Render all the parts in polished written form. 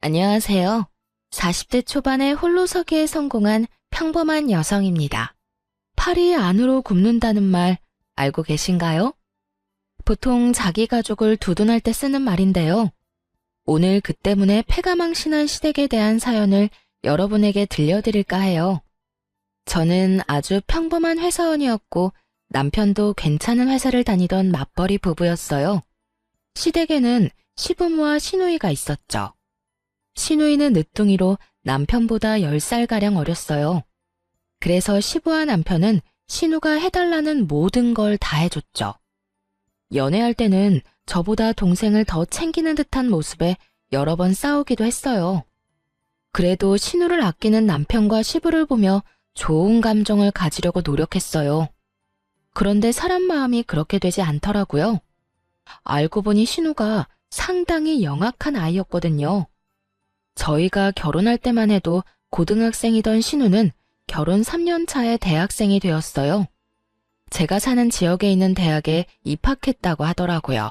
안녕하세요. 40대 초반에 홀로서기에 성공한 평범한 여성입니다. 팔이 안으로 굽는다는 말 알고 계신가요? 보통 자기 가족을 두둔할 때 쓰는 말인데요. 오늘 그 때문에 패가망신한 시댁에 대한 사연을 여러분에게 들려드릴까 해요. 저는 아주 평범한 회사원이었고 남편도 괜찮은 회사를 다니던 맞벌이 부부였어요. 시댁에는 시부모와 시누이가 있었죠. 시누이는 늦둥이로 남편보다 10살가량 어렸어요. 그래서 시부와 남편은 시누가 해달라는 모든 걸 다 해줬죠. 연애할 때는 저보다 동생을 더 챙기는 듯한 모습에 여러 번 싸우기도 했어요. 그래도 시누를 아끼는 남편과 시부를 보며 좋은 감정을 가지려고 노력했어요. 그런데 사람 마음이 그렇게 되지 않더라고요. 알고 보니 시누가 상당히 영악한 아이였거든요. 저희가 결혼할 때만 해도 고등학생이던 신우는 결혼 3년 차에 대학생이 되었어요. 제가 사는 지역에 있는 대학에 입학했다고 하더라고요.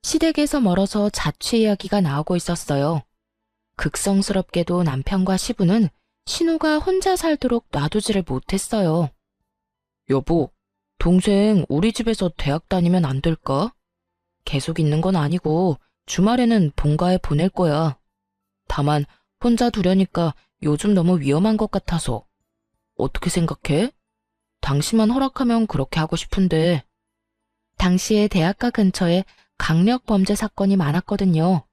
시댁에서 멀어서 자취 이야기가 나오고 있었어요. 극성스럽게도 남편과 시부는 신우가 혼자 살도록 놔두지를 못했어요. 여보, 동생 우리 집에서 대학 다니면 안 될까? 계속 있는 건 아니고 주말에는 본가에 보낼 거야. 다만 혼자 두려니까 요즘 너무 위험한 것 같아서. 어떻게 생각해? 당신만 허락하면 그렇게 하고 싶은데. 당시에 대학가 근처에 강력 범죄 사건이 많았거든요.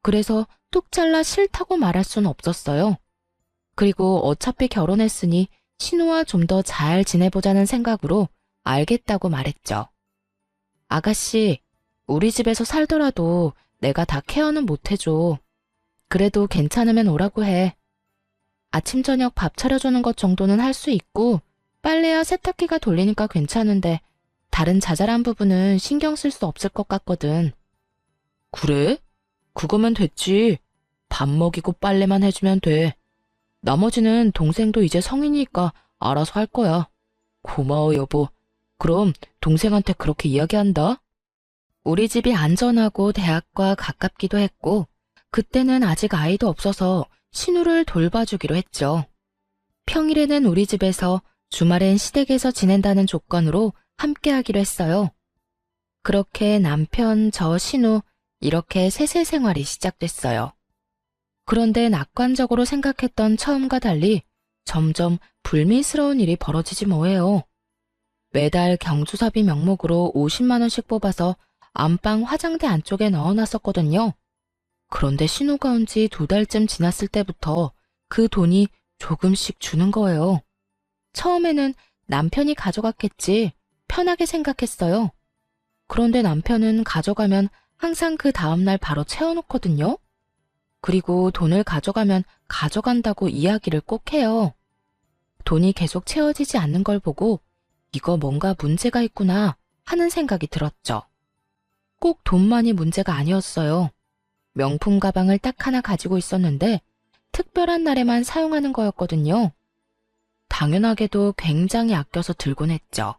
그래서 뚝 잘라 싫다고 말할 수는 없었어요. 그리고 어차피 결혼했으니 신우와 좀 더 잘 지내보자는 생각으로 알겠다고 말했죠. 아가씨, 우리 집에서 살더라도 내가 다 케어는 못 해줘. 그래도 괜찮으면 오라고 해. 아침 저녁 밥 차려주는 것 정도는 할 수 있고 빨래야 세탁기가 돌리니까 괜찮은데 다른 자잘한 부분은 신경 쓸 수 없을 것 같거든. 그래? 그거면 됐지. 밥 먹이고 빨래만 해주면 돼. 나머지는 동생도 이제 성인이니까 알아서 할 거야. 고마워 여보. 그럼 동생한테 그렇게 이야기한다. 우리 집이 안전하고 대학과 가깝기도 했고 그때는 아직 아이도 없어서 신우를 돌봐주기로 했죠. 평일에는 우리 집에서 주말엔 시댁에서 지낸다는 조건으로 함께하기로 했어요. 그렇게 남편, 저, 신우 이렇게 셋의 생활이 시작됐어요. 그런데 낙관적으로 생각했던 처음과 달리 점점 불미스러운 일이 벌어지지 뭐예요. 매달 경조사비 명목으로 50만 원씩 뽑아서 안방 화장대 안쪽에 넣어놨었거든요. 그런데 신우가 온 지 2달쯤 지났을 때부터 그 돈이 조금씩 주는 거예요. 처음에는 남편이 가져갔겠지 편하게 생각했어요. 그런데 남편은 가져가면 항상 그 다음날 바로 채워놓거든요. 그리고 돈을 가져가면 가져간다고 이야기를 꼭 해요. 돈이 계속 채워지지 않는 걸 보고 이거 뭔가 문제가 있구나 하는 생각이 들었죠. 꼭 돈만이 문제가 아니었어요. 명품 가방을 딱 하나 가지고 있었는데 특별한 날에만 사용하는 거였거든요. 당연하게도 굉장히 아껴서 들곤 했죠.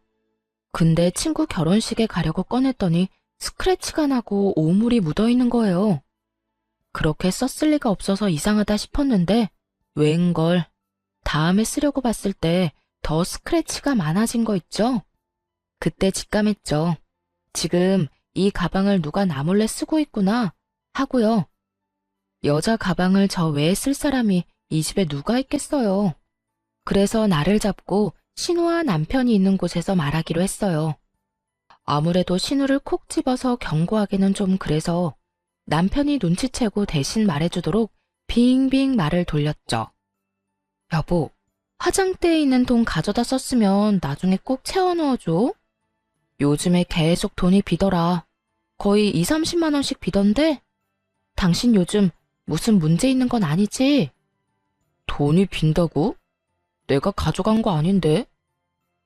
근데 친구 결혼식에 가려고 꺼냈더니 스크래치가 나고 오물이 묻어있는 거예요. 그렇게 썼을 리가 없어서 이상하다 싶었는데 웬걸 다음에 쓰려고 봤을 때 더 스크래치가 많아진 거 있죠? 그때 직감했죠. 지금 이 가방을 누가 나 몰래 쓰고 있구나 하고요. 여자 가방을 저 외에 쓸 사람이 이 집에 누가 있겠어요. 그래서 나를 잡고 신우와 남편이 있는 곳에서 말하기로 했어요. 아무래도 신우를 콕 집어서 경고하기는 좀 그래서 남편이 눈치채고 대신 말해주도록 빙빙 말을 돌렸죠. 여보, 화장대에 있는 돈 가져다 썼으면 나중에 꼭 채워 넣어줘. 요즘에 계속 돈이 비더라. 거의 2, 30만 원씩 비던데? 당신 요즘 무슨 문제 있는 건 아니지? 돈이 빈다고? 내가 가져간 거 아닌데?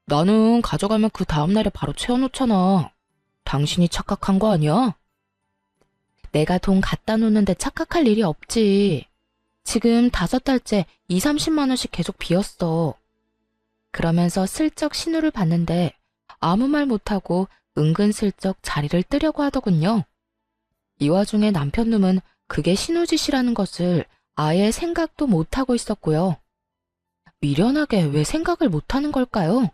나는 가져가면 그 다음날에 바로 채워놓잖아. 당신이 착각한 거 아니야? 내가 돈 갖다 놓는데 착각할 일이 없지. 지금 5달째 2, 30만 원씩 계속 비었어. 그러면서 슬쩍 신호를 봤는데 아무 말 못하고 은근슬쩍 자리를 뜨려고 하더군요. 이 와중에 남편 놈은 그게 신우 짓이라는 것을 아예 생각도 못하고 있었고요. 미련하게 왜 생각을 못하는 걸까요?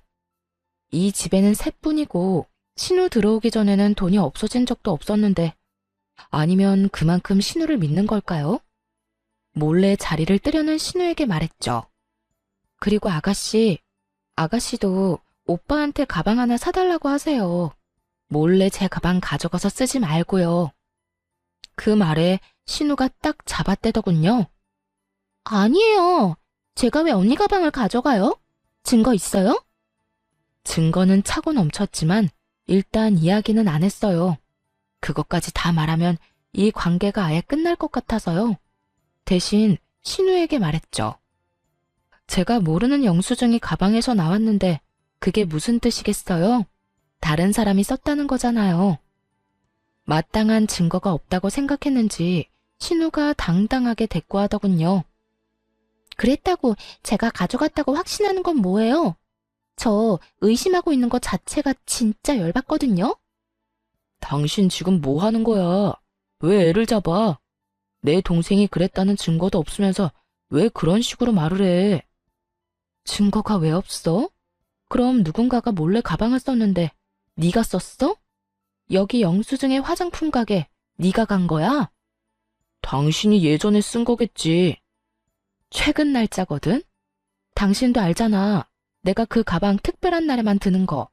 이 집에는 셋뿐이고 신우 들어오기 전에는 돈이 없어진 적도 없었는데 아니면 그만큼 신우를 믿는 걸까요? 몰래 자리를 뜨려는 신우에게 말했죠. 그리고 아가씨도 오빠한테 가방 하나 사달라고 하세요. 몰래 제 가방 가져가서 쓰지 말고요. 그 말에 신우가 딱 잡아떼더군요. 아니에요. 제가 왜 언니 가방을 가져가요? 증거 있어요? 증거는 차고 넘쳤지만 일단 이야기는 안 했어요. 그것까지 다 말하면 이 관계가 아예 끝날 것 같아서요. 대신 신우에게 말했죠. 제가 모르는 영수증이 가방에서 나왔는데 그게 무슨 뜻이겠어요? 다른 사람이 썼다는 거잖아요. 마땅한 증거가 없다고 생각했는지 신우가 당당하게 대꾸하더군요. 그랬다고 제가 가져갔다고 확신하는 건 뭐예요? 저 의심하고 있는 것 자체가 진짜 열받거든요? 당신 지금 뭐 하는 거야? 왜 애를 잡아? 내 동생이 그랬다는 증거도 없으면서 왜 그런 식으로 말을 해? 증거가 왜 없어? 그럼 누군가가 몰래 가방을 썼는데 네가 썼어? 여기 영수증의 화장품 가게 네가 간 거야? 당신이 예전에 쓴 거겠지. 최근 날짜거든? 당신도 알잖아. 내가 그 가방 특별한 날에만 드는 거.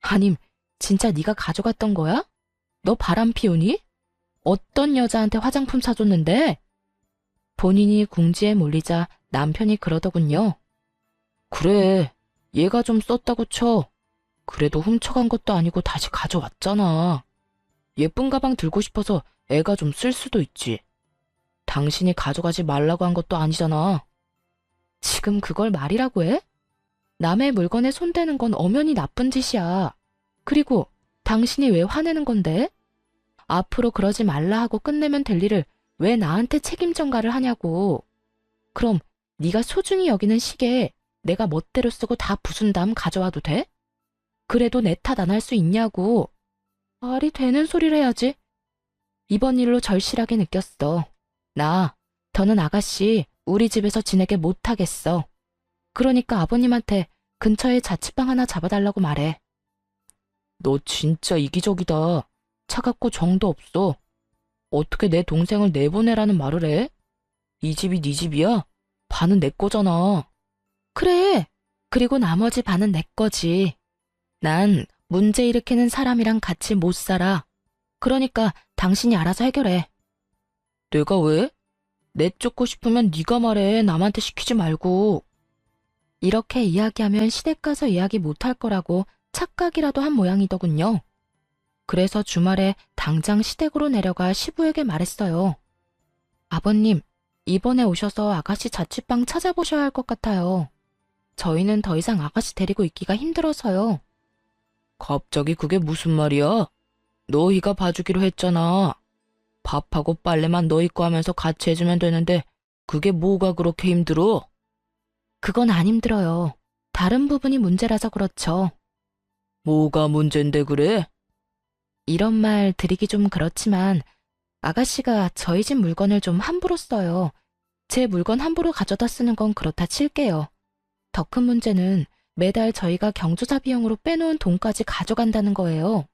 아님 진짜 네가 가져갔던 거야? 너 바람 피우니? 어떤 여자한테 화장품 사줬는데? 본인이 궁지에 몰리자 남편이 그러더군요. 그래, 얘가 좀 썼다고 쳐. 그래도 훔쳐간 것도 아니고 다시 가져왔잖아. 예쁜 가방 들고 싶어서 애가 좀 쓸 수도 있지. 당신이 가져가지 말라고 한 것도 아니잖아. 지금 그걸 말이라고 해? 남의 물건에 손대는 건 엄연히 나쁜 짓이야. 그리고 당신이 왜 화내는 건데? 앞으로 그러지 말라 하고 끝내면 될 일을 왜 나한테 책임 전가를 하냐고. 그럼 네가 소중히 여기는 시계 내가 멋대로 쓰고 다 부순 다음 가져와도 돼? 그래도 내 탓 안 할 수 있냐고. 말이 되는 소리를 해야지. 이번 일로 절실하게 느꼈어. 더는 아가씨 우리 집에서 지내게 못하겠어. 그러니까 아버님한테 근처에 자취방 하나 잡아달라고 말해. 너 진짜 이기적이다. 차갑고 정도 없어. 어떻게 내 동생을 내보내라는 말을 해? 이 집이 네 집이야? 반은 내 거잖아. 그래. 그리고 나머지 반은 내 거지. 난 문제 일으키는 사람이랑 같이 못 살아. 그러니까 당신이 알아서 해결해. 내가 왜? 내쫓고 싶으면 네가 말해. 남한테 시키지 말고. 이렇게 이야기하면 시댁 가서 이야기 못할 거라고 착각이라도 한 모양이더군요. 그래서 주말에 당장 시댁으로 내려가 시부에게 말했어요. 아버님, 이번에 오셔서 아가씨 자취방 찾아보셔야 할 것 같아요. 저희는 더 이상 아가씨 데리고 있기가 힘들어서요. 갑자기 그게 무슨 말이야? 너희가 봐주기로 했잖아. 밥하고 빨래만 너희 거 하면서 같이 해주면 되는데 그게 뭐가 그렇게 힘들어? 그건 안 힘들어요. 다른 부분이 문제라서 그렇죠. 뭐가 문제인데 그래? 이런 말 드리기 좀 그렇지만 아가씨가 저희 집 물건을 좀 함부로 써요. 제 물건 함부로 가져다 쓰는 건 그렇다 칠게요. 더 큰 문제는 매달 저희가 경조사 비용으로 빼놓은 돈까지 가져간다는 거예요.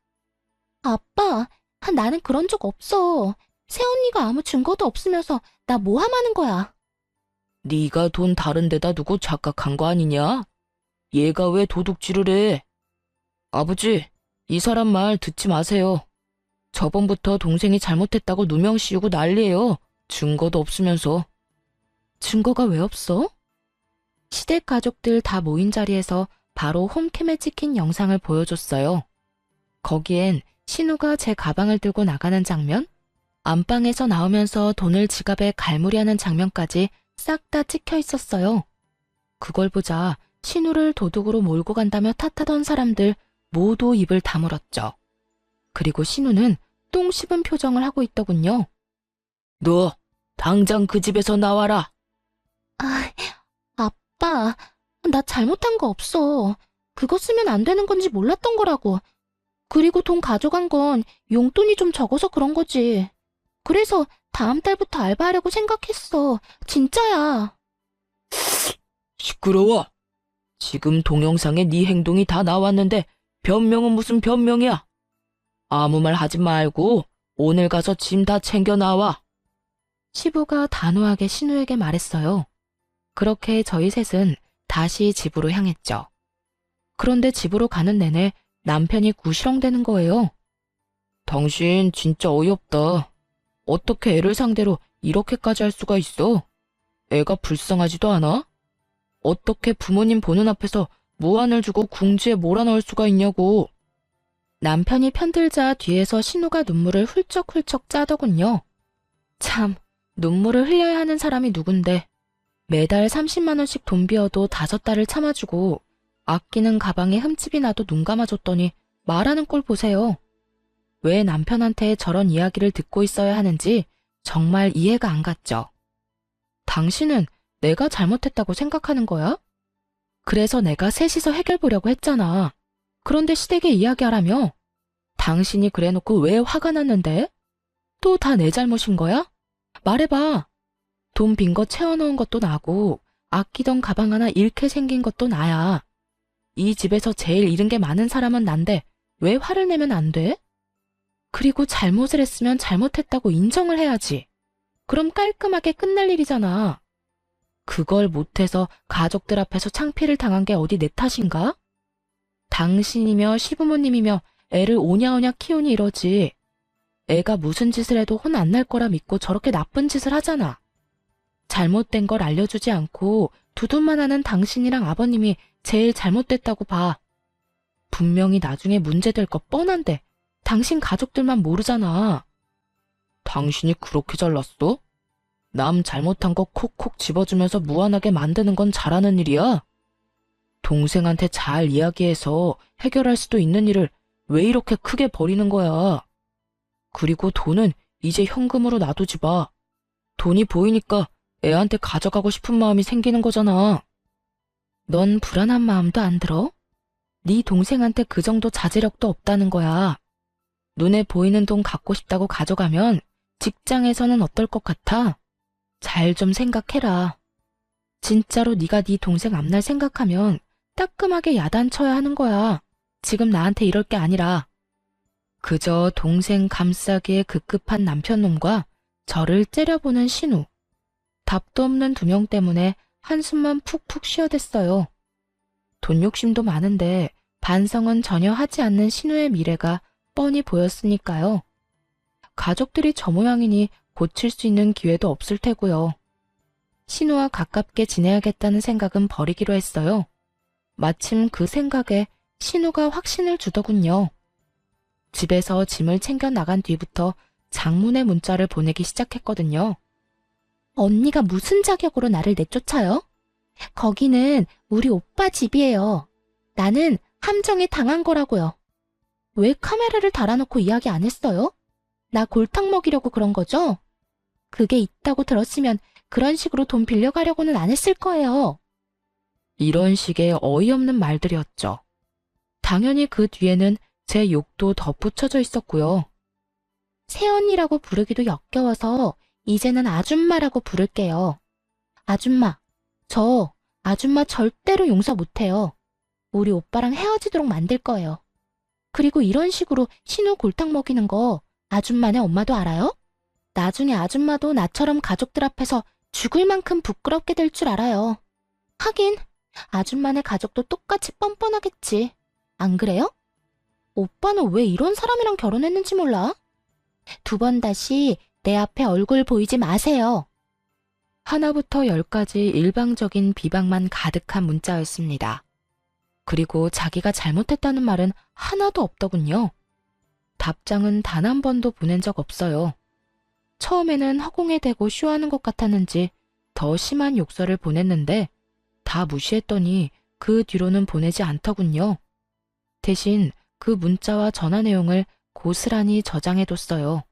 아빠, 나는 그런 적 없어. 새언니가 아무 증거도 없으면서 나 모함하는 거야. 네가 돈 다른 데다 두고 착각한 거 아니냐? 얘가 왜 도둑질을 해? 아버지, 이 사람 말 듣지 마세요. 저번부터 동생이 잘못했다고 누명 씌우고 난리예요. 증거도 없으면서. 증거가 왜 없어? 시댁 가족들 다 모인 자리에서 바로 홈캠에 찍힌 영상을 보여줬어요. 거기엔 신우가 제 가방을 들고 나가는 장면, 안방에서 나오면서 돈을 지갑에 갈무리하는 장면까지 싹 다 찍혀 있었어요. 그걸 보자 신우를 도둑으로 몰고 간다며 탓하던 사람들 모두 입을 다물었죠. 그리고 신우는 똥 씹은 표정을 하고 있더군요. 너 당장 그 집에서 나와라. 아빠, 나 잘못한 거 없어. 그거 쓰면 안 되는 건지 몰랐던 거라고. 그리고 돈 가져간 건 용돈이 좀 적어서 그런 거지. 그래서 다음 달부터 알바하려고 생각했어. 진짜야. 시끄러워. 지금 동영상에 네 행동이 다 나왔는데 변명은 무슨 변명이야. 아무 말 하지 말고 오늘 가서 짐 다 챙겨 나와. 시부가 단호하게 신우에게 말했어요. 그렇게 저희 셋은 다시 집으로 향했죠. 그런데 집으로 가는 내내 남편이 구시렁대는 거예요. 당신 진짜 어이없다. 어떻게 애를 상대로 이렇게까지 할 수가 있어? 애가 불쌍하지도 않아? 어떻게 부모님 보는 앞에서 무안을 주고 궁지에 몰아넣을 수가 있냐고. 남편이 편들자 뒤에서 신우가 눈물을 훌쩍훌쩍 짜더군요. 참, 눈물을 흘려야 하는 사람이 누군데. 매달 30만 원씩 돈 비어도 5달을 참아주고 아끼는 가방에 흠집이 나도 눈 감아줬더니 말하는 꼴 보세요. 왜 남편한테 저런 이야기를 듣고 있어야 하는지 정말 이해가 안 갔죠. 당신은 내가 잘못했다고 생각하는 거야? 그래서 내가 셋이서 해결 보려고 했잖아. 그런데 시댁에 이야기하라며? 당신이 그래놓고 왜 화가 났는데? 또 다 내 잘못인 거야? 말해봐. 돈 빈 거 채워넣은 것도 나고 아끼던 가방 하나 잃게 생긴 것도 나야. 이 집에서 제일 잃은 게 많은 사람은 난데 왜 화를 내면 안 돼? 그리고 잘못을 했으면 잘못했다고 인정을 해야지. 그럼 깔끔하게 끝날 일이잖아. 그걸 못해서 가족들 앞에서 창피를 당한 게 어디 내 탓인가? 당신이며 시부모님이며 애를 오냐오냐 키우니 이러지. 애가 무슨 짓을 해도 혼 안 날 거라 믿고 저렇게 나쁜 짓을 하잖아. 잘못된 걸 알려주지 않고 두둔만 하는 당신이랑 아버님이 제일 잘못됐다고 봐. 분명히 나중에 문제될 거 뻔한데 당신 가족들만 모르잖아. 당신이 그렇게 잘났어? 남 잘못한 거 콕콕 집어주면서 무안하게 만드는 건 잘하는 일이야? 동생한테 잘 이야기해서 해결할 수도 있는 일을 왜 이렇게 크게 버리는 거야? 그리고 돈은 이제 현금으로 놔두지 마. 돈이 보이니까 애한테 가져가고 싶은 마음이 생기는 거잖아. 넌 불안한 마음도 안 들어? 네 동생한테 그 정도 자제력도 없다는 거야. 눈에 보이는 돈 갖고 싶다고 가져가면 직장에서는 어떨 것 같아? 잘 좀 생각해라. 진짜로 네가 네 동생 앞날 생각하면 따끔하게 야단쳐야 하는 거야. 지금 나한테 이럴 게 아니라. 그저 동생 감싸기에 급급한 남편놈과 저를 째려보는 신우. 답도 없는 두 명 때문에 한숨만 푹푹 쉬어댔어요. 돈 욕심도 많은데 반성은 전혀 하지 않는 신우의 미래가 뻔히 보였으니까요. 가족들이 저 모양이니 고칠 수 있는 기회도 없을 테고요. 신우와 가깝게 지내야겠다는 생각은 버리기로 했어요. 마침 그 생각에 신우가 확신을 주더군요. 집에서 짐을 챙겨 나간 뒤부터 장문의 문자를 보내기 시작했거든요. 언니가 무슨 자격으로 나를 내쫓아요? 거기는 우리 오빠 집이에요. 나는 함정에 당한 거라고요. 왜 카메라를 달아놓고 이야기 안 했어요? 나 골탕 먹이려고 그런 거죠? 그게 있다고 들었으면 그런 식으로 돈 빌려가려고는 안 했을 거예요. 이런 식의 어이없는 말들이었죠. 당연히 그 뒤에는 제 욕도 덧붙여져 있었고요. 새언니라고 부르기도 역겨워서 이제는 아줌마라고 부를게요. 아줌마, 저 아줌마 절대로 용서 못해요. 우리 오빠랑 헤어지도록 만들 거예요. 그리고 이런 식으로 신우 골탕 먹이는 거 아줌마네 엄마도 알아요? 나중에 아줌마도 나처럼 가족들 앞에서 죽을 만큼 부끄럽게 될 줄 알아요. 하긴 아줌마네 가족도 똑같이 뻔뻔하겠지. 안 그래요? 오빠는 왜 이런 사람이랑 결혼했는지 몰라? 2번 다시 내 앞에 얼굴 보이지 마세요. 하나부터 10까지 일방적인 비방만 가득한 문자였습니다. 그리고 자기가 잘못했다는 말은 하나도 없더군요. 답장은 단 한 번도 보낸 적 없어요. 처음에는 허공에 대고 쇼하는 것 같았는지 더 심한 욕설을 보냈는데 다 무시했더니 그 뒤로는 보내지 않더군요. 대신 그 문자와 전화 내용을 고스란히 저장해뒀어요.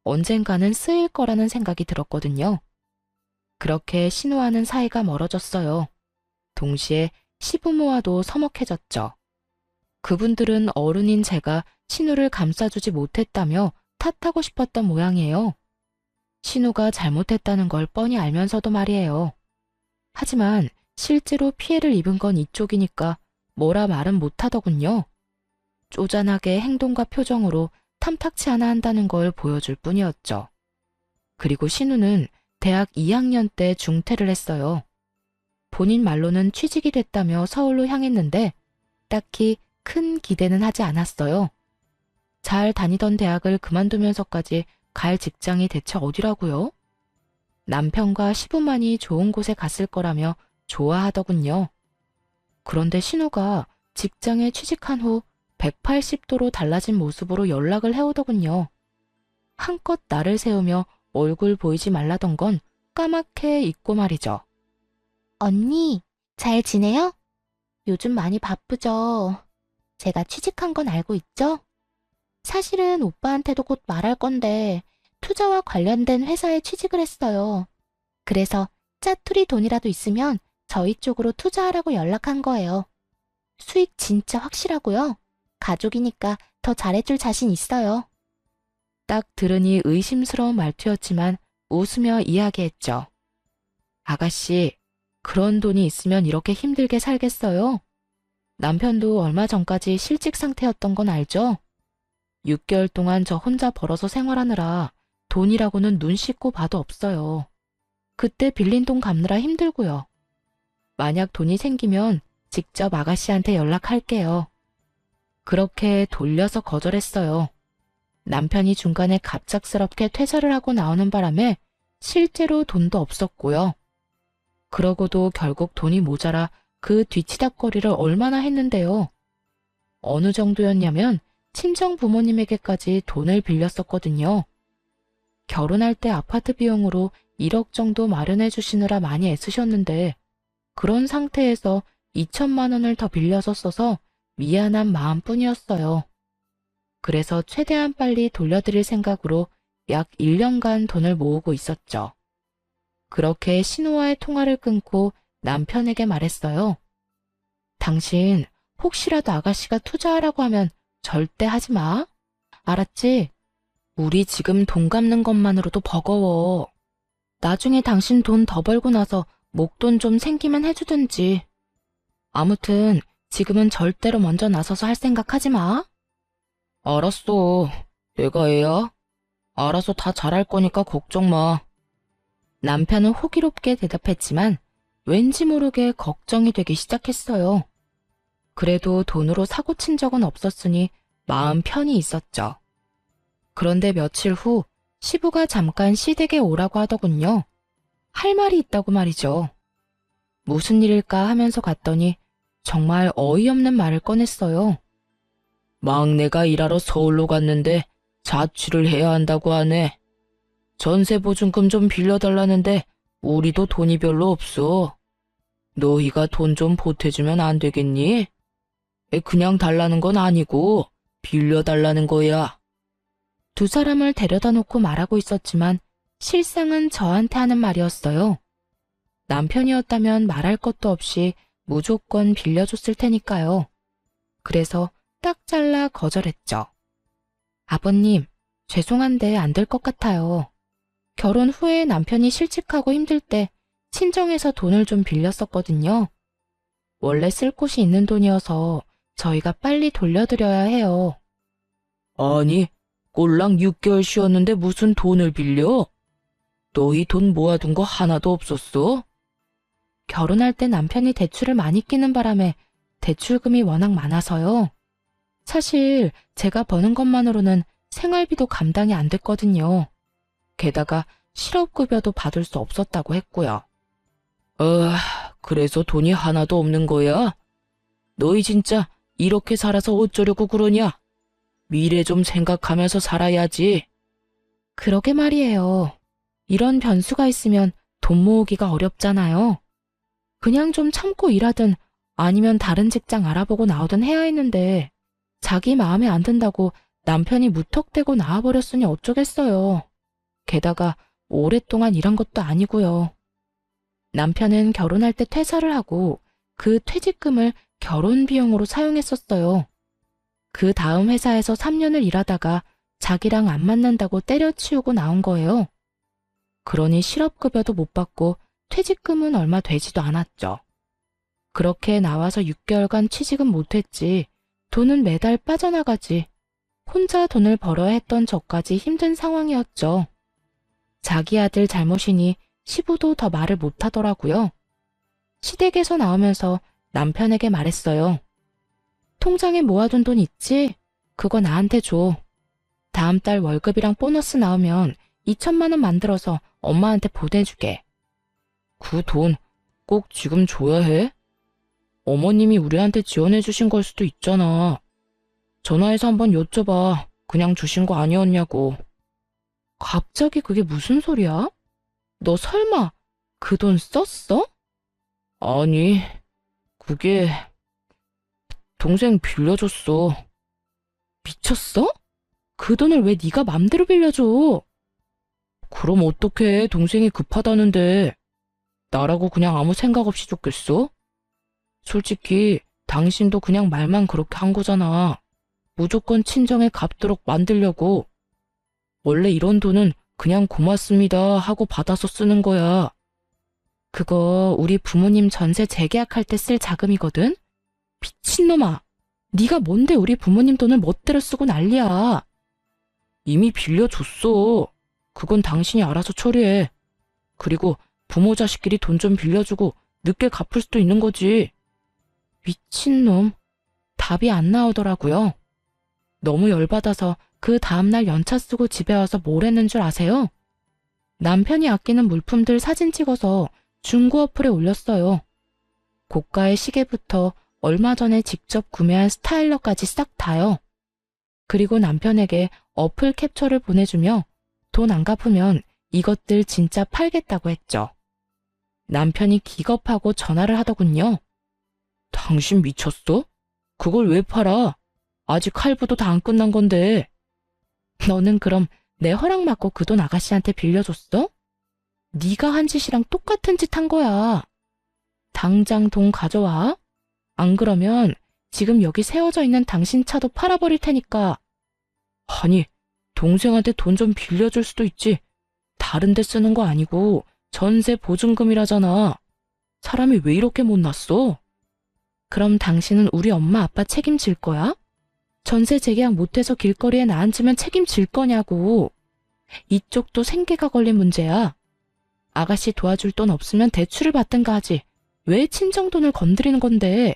언젠가는 쓰일 거라는 생각이 들었거든요. 그렇게 신우와는 사이가 멀어졌어요. 동시에 시부모와도 서먹해졌죠. 그분들은 어른인 제가 신우를 감싸주지 못했다며 탓하고 싶었던 모양이에요. 신우가 잘못했다는 걸 뻔히 알면서도 말이에요. 하지만 실제로 피해를 입은 건 이쪽이니까 뭐라 말은 못하더군요. 쪼잔하게 행동과 표정으로 탐탁치 않아 한다는 걸 보여줄 뿐이었죠. 그리고 신우는 대학 2학년 때 중퇴를 했어요. 본인 말로는 취직이 됐다며 서울로 향했는데 딱히 큰 기대는 하지 않았어요. 잘 다니던 대학을 그만두면서까지 갈 직장이 대체 어디라고요? 남편과 시부만이 좋은 곳에 갔을 거라며 좋아하더군요. 그런데 신우가 직장에 취직한 후 180도로 달라진 모습으로 연락을 해오더군요. 한껏 나를 세우며 얼굴 보이지 말라던 건 까맣게 잊고 말이죠. 언니, 잘 지내요? 요즘 많이 바쁘죠? 제가 취직한 건 알고 있죠? 사실은 오빠한테도 곧 말할 건데 투자와 관련된 회사에 취직을 했어요. 그래서 짜투리 돈이라도 있으면 저희 쪽으로 투자하라고 연락한 거예요. 수익 진짜 확실하고요. 가족이니까 더 잘해줄 자신 있어요. 딱 들으니 의심스러운 말투였지만 웃으며 이야기했죠. 아가씨, 그런 돈이 있으면 이렇게 힘들게 살겠어요? 남편도 얼마 전까지 실직 상태였던 건 알죠? 6개월 동안 저 혼자 벌어서 생활하느라 돈이라고는 눈 씻고 봐도 없어요. 그때 빌린 돈 갚느라 힘들고요. 만약 돈이 생기면 직접 아가씨한테 연락할게요. 그렇게 돌려서 거절했어요. 남편이 중간에 갑작스럽게 퇴사를 하고 나오는 바람에 실제로 돈도 없었고요. 그러고도 결국 돈이 모자라 그 뒤치다꺼리를 얼마나 했는데요. 어느 정도였냐면 친정 부모님에게까지 돈을 빌렸었거든요. 결혼할 때 아파트 비용으로 1억 정도 마련해 주시느라 많이 애쓰셨는데 그런 상태에서 2천만 원을 더 빌려서 써서 미안한 마음뿐이었어요. 그래서 최대한 빨리 돌려드릴 생각으로 약 1년간 돈을 모으고 있었죠. 그렇게 신우와의 통화를 끊고 남편에게 말했어요. 당신 혹시라도 아가씨가 투자하라고 하면 절대 하지 마. 알았지? 우리 지금 돈 갚는 것만으로도 버거워. 나중에 당신 돈 더 벌고 나서 목돈 좀 생기면 해주든지. 아무튼 지금은 절대로 먼저 나서서 할 생각 하지 마. 알았어. 내가 애야. 알아서 다 잘할 거니까 걱정 마. 남편은 호기롭게 대답했지만 왠지 모르게 걱정이 되기 시작했어요. 그래도 돈으로 사고 친 적은 없었으니 마음 편히 있었죠. 그런데 며칠 후 시부가 잠깐 시댁에 오라고 하더군요. 할 말이 있다고 말이죠. 무슨 일일까 하면서 갔더니 정말 어이없는 말을 꺼냈어요. 막내가 일하러 서울로 갔는데 자취를 해야 한다고 하네. 전세보증금 좀 빌려달라는데 우리도 돈이 별로 없어. 너희가 돈 좀 보태주면 안 되겠니? 그냥 달라는 건 아니고 빌려달라는 거야. 두 사람을 데려다 놓고 말하고 있었지만 실상은 저한테 하는 말이었어요. 남편이었다면 말할 것도 없이 무조건 빌려줬을 테니까요. 그래서 딱 잘라 거절했죠. 아버님, 죄송한데 안 될 것 같아요. 결혼 후에 남편이 실직하고 힘들 때 친정에서 돈을 좀 빌렸었거든요. 원래 쓸 곳이 있는 돈이어서 저희가 빨리 돌려드려야 해요. 아니, 꼴랑 6개월 쉬었는데 무슨 돈을 빌려? 너희 돈 모아둔 거 하나도 없었어? 결혼할 때 남편이 대출을 많이 끼는 바람에 대출금이 워낙 많아서요. 사실 제가 버는 것만으로는 생활비도 감당이 안 됐거든요. 게다가 실업급여도 받을 수 없었다고 했고요. 그래서 돈이 하나도 없는 거야? 너희 진짜 이렇게 살아서 어쩌려고 그러냐? 미래 좀 생각하면서 살아야지. 그러게 말이에요. 이런 변수가 있으면 돈 모으기가 어렵잖아요. 그냥 좀 참고 일하든 아니면 다른 직장 알아보고 나오든 해야 했는데 자기 마음에 안 든다고 남편이 무턱대고 나와버렸으니 어쩌겠어요. 게다가 오랫동안 일한 것도 아니고요. 남편은 결혼할 때 퇴사를 하고 그 퇴직금을 결혼 비용으로 사용했었어요. 그 다음 회사에서 3년을 일하다가 자기랑 안 맞는다고 때려치우고 나온 거예요. 그러니 실업급여도 못 받고 퇴직금은 얼마 되지도 않았죠. 그렇게 나와서 6개월간 취직은 못했지. 돈은 매달 빠져나가지. 혼자 돈을 벌어야 했던 저까지 힘든 상황이었죠. 자기 아들 잘못이니 시부도 더 말을 못하더라고요. 시댁에서 나오면서 남편에게 말했어요. 통장에 모아둔 돈 있지? 그거 나한테 줘. 다음 달 월급이랑 보너스 나오면 2천만 원 만들어서 엄마한테 보내주게. 그 돈 꼭 지금 줘야 해? 어머님이 우리한테 지원해 주신 걸 수도 있잖아. 전화해서 한번 여쭤봐. 그냥 주신 거 아니었냐고. 갑자기 그게 무슨 소리야? 너 설마 그 돈 썼어? 아니, 그게 동생 빌려줬어. 미쳤어? 그 돈을 왜 네가 맘대로 빌려줘? 그럼 어떡해, 동생이 급하다는데. 나라고 그냥 아무 생각 없이 줬겠어? 솔직히 당신도 그냥 말만 그렇게 한 거잖아. 무조건 친정에 갚도록 만들려고. 원래 이런 돈은 그냥 고맙습니다 하고 받아서 쓰는 거야. 그거 우리 부모님 전세 재계약할 때 쓸 자금이거든? 미친놈아! 네가 뭔데 우리 부모님 돈을 멋대로 쓰고 난리야. 이미 빌려줬어. 그건 당신이 알아서 처리해. 그리고 부모 자식끼리 돈 좀 빌려주고 늦게 갚을 수도 있는 거지. 미친놈. 답이 안 나오더라고요. 너무 열받아서 그 다음날 연차 쓰고 집에 와서 뭘 했는 줄 아세요? 남편이 아끼는 물품들 사진 찍어서 중고 어플에 올렸어요. 고가의 시계부터 얼마 전에 직접 구매한 스타일러까지 싹 다요. 그리고 남편에게 어플 캡처를 보내주며 돈 안 갚으면 이것들 진짜 팔겠다고 했죠. 남편이 기겁하고 전화를 하더군요. 당신 미쳤어? 그걸 왜 팔아? 아직 할부도 다 안 끝난 건데. 너는 그럼 내 허락 받고 그 돈 아가씨한테 빌려줬어? 네가 한 짓이랑 똑같은 짓 한 거야. 당장 돈 가져와. 안 그러면 지금 여기 세워져 있는 당신 차도 팔아버릴 테니까. 아니, 동생한테 돈 좀 빌려줄 수도 있지. 다른 데 쓰는 거 아니고 전세 보증금이라잖아. 사람이 왜 이렇게 못났어? 그럼 당신은 우리 엄마 아빠 책임질 거야? 전세 재계약 못해서 길거리에 나앉으면 책임질 거냐고. 이쪽도 생계가 걸린 문제야. 아가씨 도와줄 돈 없으면 대출을 받든가 하지. 왜 친정돈을 건드리는 건데?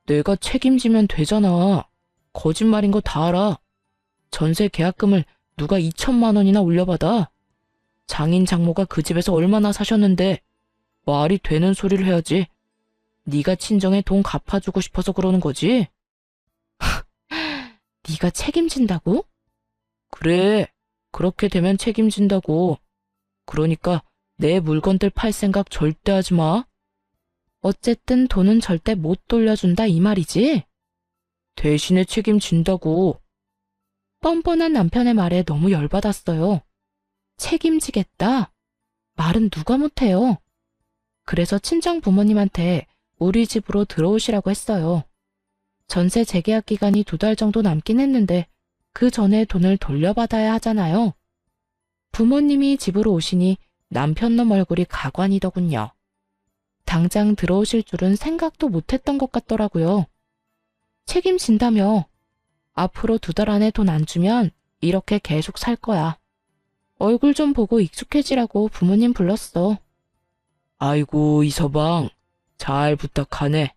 내가 책임지면 되잖아. 거짓말인 거 다 알아. 전세 계약금을 누가 2천만 원이나 올려받아? 장인 장모가 그 집에서 얼마나 사셨는데 말이 되는 소리를 해야지. 네가 친정에 돈 갚아주고 싶어서 그러는 거지? 네가 책임진다고? 그래, 그렇게 되면 책임진다고. 그러니까 내 물건들 팔 생각 절대 하지 마. 어쨌든 돈은 절대 못 돌려준다 이 말이지? 대신에 책임진다고. 뻔뻔한 남편의 말에 너무 열받았어요. 책임지겠다? 말은 누가 못해요. 그래서 친정 부모님한테 우리 집으로 들어오시라고 했어요. 전세 재계약 기간이 2달 정도 남긴 했는데 그 전에 돈을 돌려받아야 하잖아요. 부모님이 집으로 오시니 남편놈 얼굴이 가관이더군요. 당장 들어오실 줄은 생각도 못했던 것 같더라고요. 책임진다며. 앞으로 2달 안에 돈 안 주면 이렇게 계속 살 거야. 얼굴 좀 보고 익숙해지라고 부모님 불렀어. 아이고, 이서방. 잘 부탁하네.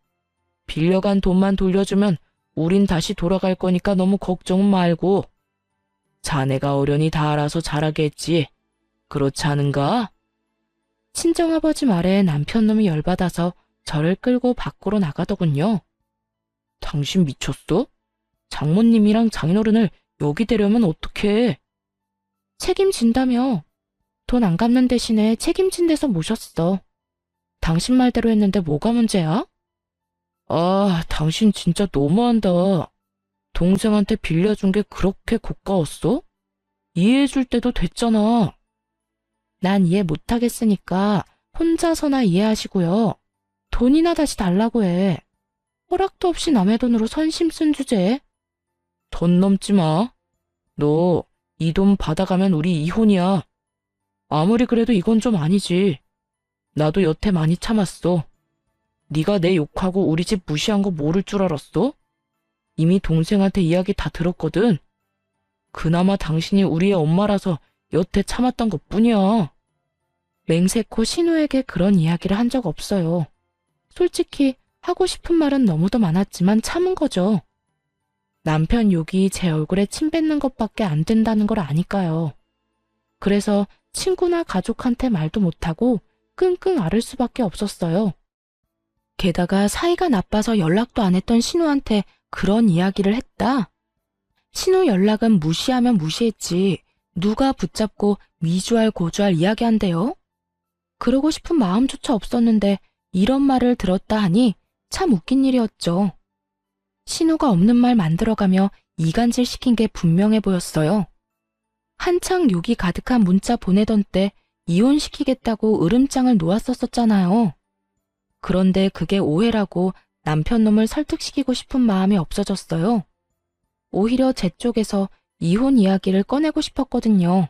빌려간 돈만 돌려주면 우린 다시 돌아갈 거니까 너무 걱정은 말고. 자네가 어련히 다 알아서 잘하게 했지. 그렇지 않은가? 친정아버지 말에 남편놈이 열받아서 저를 끌고 밖으로 나가더군요. 당신 미쳤어? 장모님이랑 장인어른을 여기 데려면 어떡해? 책임진다며. 돈 안 갚는 대신에 책임진 데서 모셨어. 당신 말대로 했는데 뭐가 문제야? 아, 당신 진짜 너무한다. 동생한테 빌려준 게 그렇게 고가웠어? 이해해줄 때도 됐잖아. 난 이해 못하겠으니까 혼자서나 이해하시고요. 돈이나 다시 달라고 해. 허락도 없이 남의 돈으로 선심 쓴 주제에. 돈 넘지 마. 너 이 돈 받아가면 우리 이혼이야. 아무리 그래도 이건 좀 아니지. 나도 여태 많이 참았어. 네가 내 욕하고 우리 집 무시한 거 모를 줄 알았어? 이미 동생한테 이야기 다 들었거든. 그나마 당신이 우리의 엄마라서 여태 참았던 것뿐이야. 맹세코 신우에게 그런 이야기를 한 적 없어요. 솔직히 하고 싶은 말은 너무도 많았지만 참은 거죠. 남편 욕이 제 얼굴에 침 뱉는 것밖에 안 된다는 걸 아니까요. 그래서 친구나 가족한테 말도 못하고 끙끙 앓을 수밖에 없었어요. 게다가 사이가 나빠서 연락도 안 했던 신우한테 그런 이야기를 했다? 신우 연락은 무시하면 무시했지 누가 붙잡고 미주알 고주알 이야기한대요? 그러고 싶은 마음조차 없었는데 이런 말을 들었다 하니 참 웃긴 일이었죠. 신우가 없는 말 만들어가며 이간질 시킨 게 분명해 보였어요. 한창 욕이 가득한 문자 보내던 때 이혼시키겠다고 으름장을 놓았었잖아요. 그런데 그게 오해라고 남편 놈을 설득시키고 싶은 마음이 없어졌어요. 오히려 제 쪽에서 이혼 이야기를 꺼내고 싶었거든요.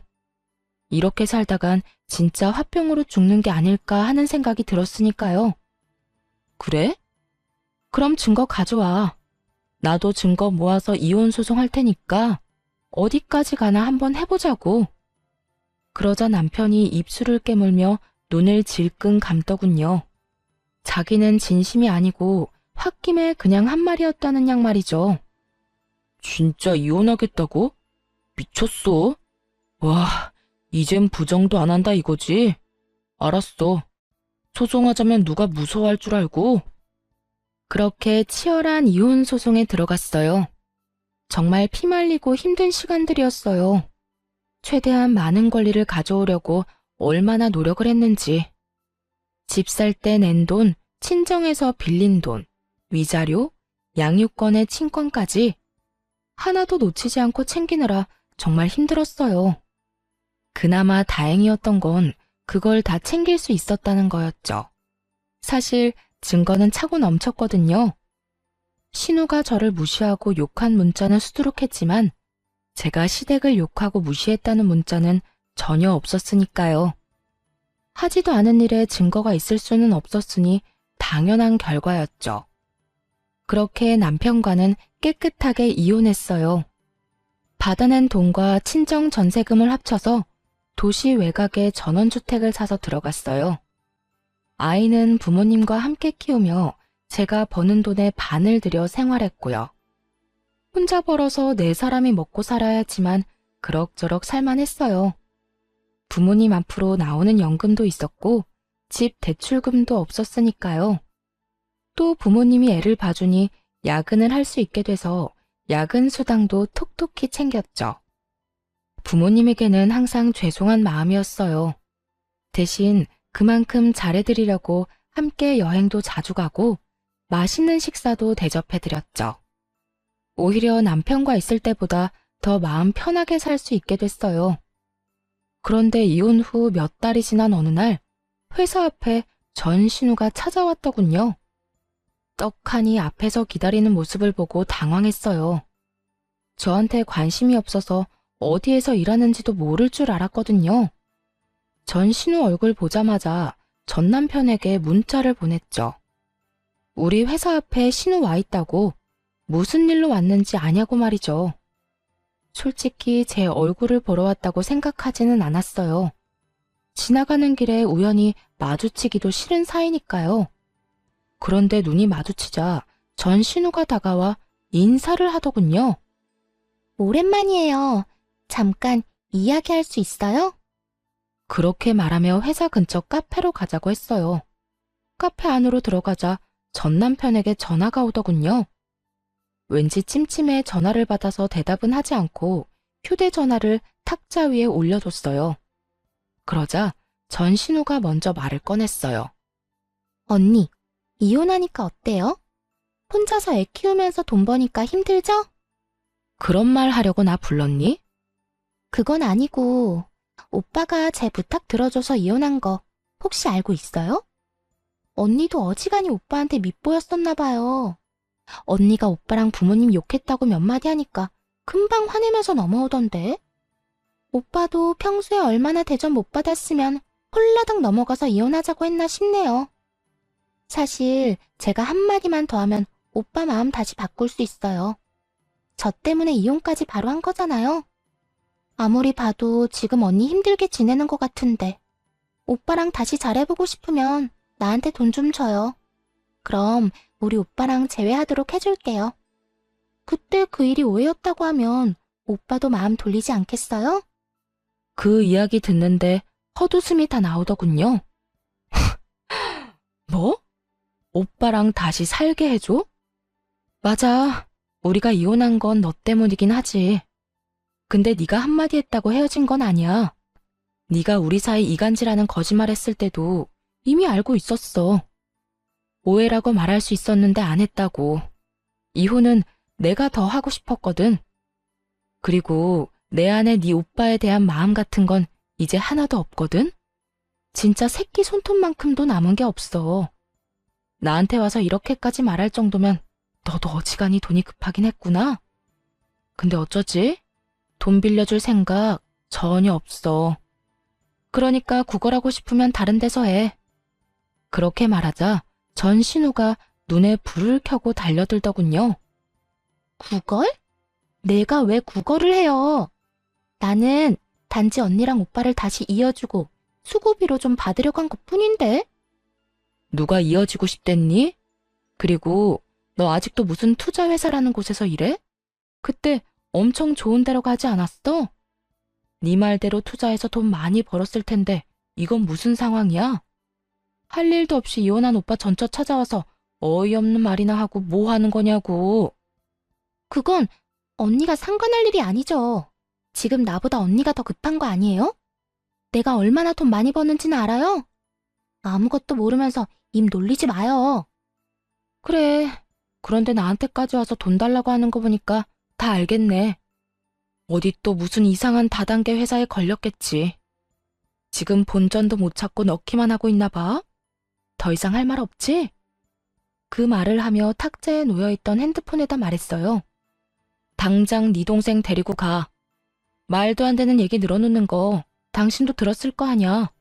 이렇게 살다간 진짜 화병으로 죽는 게 아닐까 하는 생각이 들었으니까요. 그래? 그럼 증거 가져와. 나도 증거 모아서 이혼 소송할 테니까 어디까지 가나 한번 해보자고. 그러자 남편이 입술을 깨물며 눈을 질끈 감더군요. 자기는 진심이 아니고 홧김에 그냥 한 말이었다는 양 말이죠. 진짜 이혼하겠다고? 미쳤어? 와, 이젠 부정도 안 한다 이거지? 알았어. 소송하자면 누가 무서워할 줄 알고? 그렇게 치열한 이혼 소송에 들어갔어요. 정말 피말리고 힘든 시간들이었어요. 최대한 많은 권리를 가져오려고 얼마나 노력을 했는지. 집 살 때 낸 돈, 친정에서 빌린 돈, 위자료, 양육권의 친권까지 하나도 놓치지 않고 챙기느라 정말 힘들었어요. 그나마 다행이었던 건 그걸 다 챙길 수 있었다는 거였죠. 사실 증거는 차고 넘쳤거든요. 신우가 저를 무시하고 욕한 문자는 수두룩했지만 제가 시댁을 욕하고 무시했다는 문자는 전혀 없었으니까요. 하지도 않은 일에 증거가 있을 수는 없었으니 당연한 결과였죠. 그렇게 남편과는 깨끗하게 이혼했어요. 받아낸 돈과 친정 전세금을 합쳐서 도시 외곽에 전원주택을 사서 들어갔어요. 아이는 부모님과 함께 키우며 제가 버는 돈의 반을 들여 생활했고요. 혼자 벌어서 네 사람이 먹고 살아야 했지만 그럭저럭 살만했어요. 부모님 앞으로 나오는 연금도 있었고 집 대출금도 없었으니까요. 또 부모님이 애를 봐주니 야근을 할 수 있게 돼서 야근 수당도 톡톡히 챙겼죠. 부모님에게는 항상 죄송한 마음이었어요. 대신 그만큼 잘해드리려고 함께 여행도 자주 가고 맛있는 식사도 대접해드렸죠. 오히려 남편과 있을 때보다 더 마음 편하게 살 수 있게 됐어요. 그런데 이혼 후 몇 달이 지난 어느 날 회사 앞에 전신우가 찾아왔더군요. 떡하니 앞에서 기다리는 모습을 보고 당황했어요. 저한테 관심이 없어서 어디에서 일하는지도 모를 줄 알았거든요. 전신우 얼굴 보자마자 전 남편에게 문자를 보냈죠. 우리 회사 앞에 신우 와 있다고 무슨 일로 왔는지 아냐고 말이죠. 솔직히 제 얼굴을 보러 왔다고 생각하지는 않았어요. 지나가는 길에 우연히 마주치기도 싫은 사이니까요. 그런데 눈이 마주치자 전신우가 다가와 인사를 하더군요. 오랜만이에요. 잠깐 이야기할 수 있어요? 그렇게 말하며 회사 근처 카페로 가자고 했어요. 카페 안으로 들어가자 전 남편에게 전화가 오더군요. 왠지 찜찜해 전화를 받아서 대답은 하지 않고 휴대전화를 탁자 위에 올려뒀어요. 그러자 전신우가 먼저 말을 꺼냈어요. 언니, 이혼하니까 어때요? 혼자서 애 키우면서 돈 버니까 힘들죠? 그런 말 하려고 나 불렀니? 그건 아니고 오빠가 제 부탁 들어줘서 이혼한 거 혹시 알고 있어요? 언니도 어지간히 오빠한테 밉보였었나 봐요. 언니가 오빠랑 부모님 욕했다고 몇 마디 하니까 금방 화내면서 넘어오던데. 오빠도 평소에 얼마나 대접 못 받았으면 홀라당 넘어가서 이혼하자고 했나 싶네요. 사실 제가 한마디만 더 하면 오빠 마음 다시 바꿀 수 있어요. 저 때문에 이혼까지 바로 한 거잖아요. 아무리 봐도 지금 언니 힘들게 지내는 것 같은데 오빠랑 다시 잘해보고 싶으면 나한테 돈 좀 줘요. 그럼 우리 오빠랑 재회하도록 해줄게요. 그때 그 일이 오해였다고 하면 오빠도 마음 돌리지 않겠어요? 그 이야기 듣는데 헛웃음이 다 나오더군요. 뭐? 오빠랑 다시 살게 해줘? 맞아. 우리가 이혼한 건 너 때문이긴 하지. 근데 네가 한마디 했다고 헤어진 건 아니야. 네가 우리 사이 이간질하는 거짓말 했을 때도 이미 알고 있었어. 오해라고 말할 수 있었는데 안 했다고. 이혼은 내가 더 하고 싶었거든. 그리고 내 안에 네 오빠에 대한 마음 같은 건 이제 하나도 없거든? 진짜 새끼 손톱만큼도 남은 게 없어. 나한테 와서 이렇게까지 말할 정도면 너도 어지간히 돈이 급하긴 했구나. 근데 어쩌지? 돈 빌려줄 생각 전혀 없어. 그러니까 구걸하고 싶으면 다른 데서 해. 그렇게 말하자 전신우가 눈에 불을 켜고 달려들더군요. 구걸? 내가 왜 구걸을 해요? 나는 단지 언니랑 오빠를 다시 이어주고 수고비로 좀 받으려고 한 것뿐인데? 누가 이어지고 싶댔니? 그리고 너 아직도 무슨 투자회사라는 곳에서 일해? 그때 엄청 좋은 데로 가지 않았어? 네 말대로 투자해서 돈 많이 벌었을 텐데 이건 무슨 상황이야? 할 일도 없이 이혼한 오빠 전처 찾아와서 어이없는 말이나 하고 뭐 하는 거냐고. 그건 언니가 상관할 일이 아니죠. 지금 나보다 언니가 더 급한 거 아니에요? 내가 얼마나 돈 많이 버는지는 알아요? 아무것도 모르면서 입 놀리지 마요. 그래. 그런데 나한테까지 와서 돈 달라고 하는 거 보니까 다 알겠네. 어디 또 무슨 이상한 다단계 회사에 걸렸겠지. 지금 본전도 못 찾고 넣기만 하고 있나 봐. 더 이상 할 말 없지? 그 말을 하며 탁자에 놓여있던 핸드폰에다 말했어요. 당장 네 동생 데리고 가. 말도 안 되는 얘기 늘어놓는 거 당신도 들었을 거 아냐.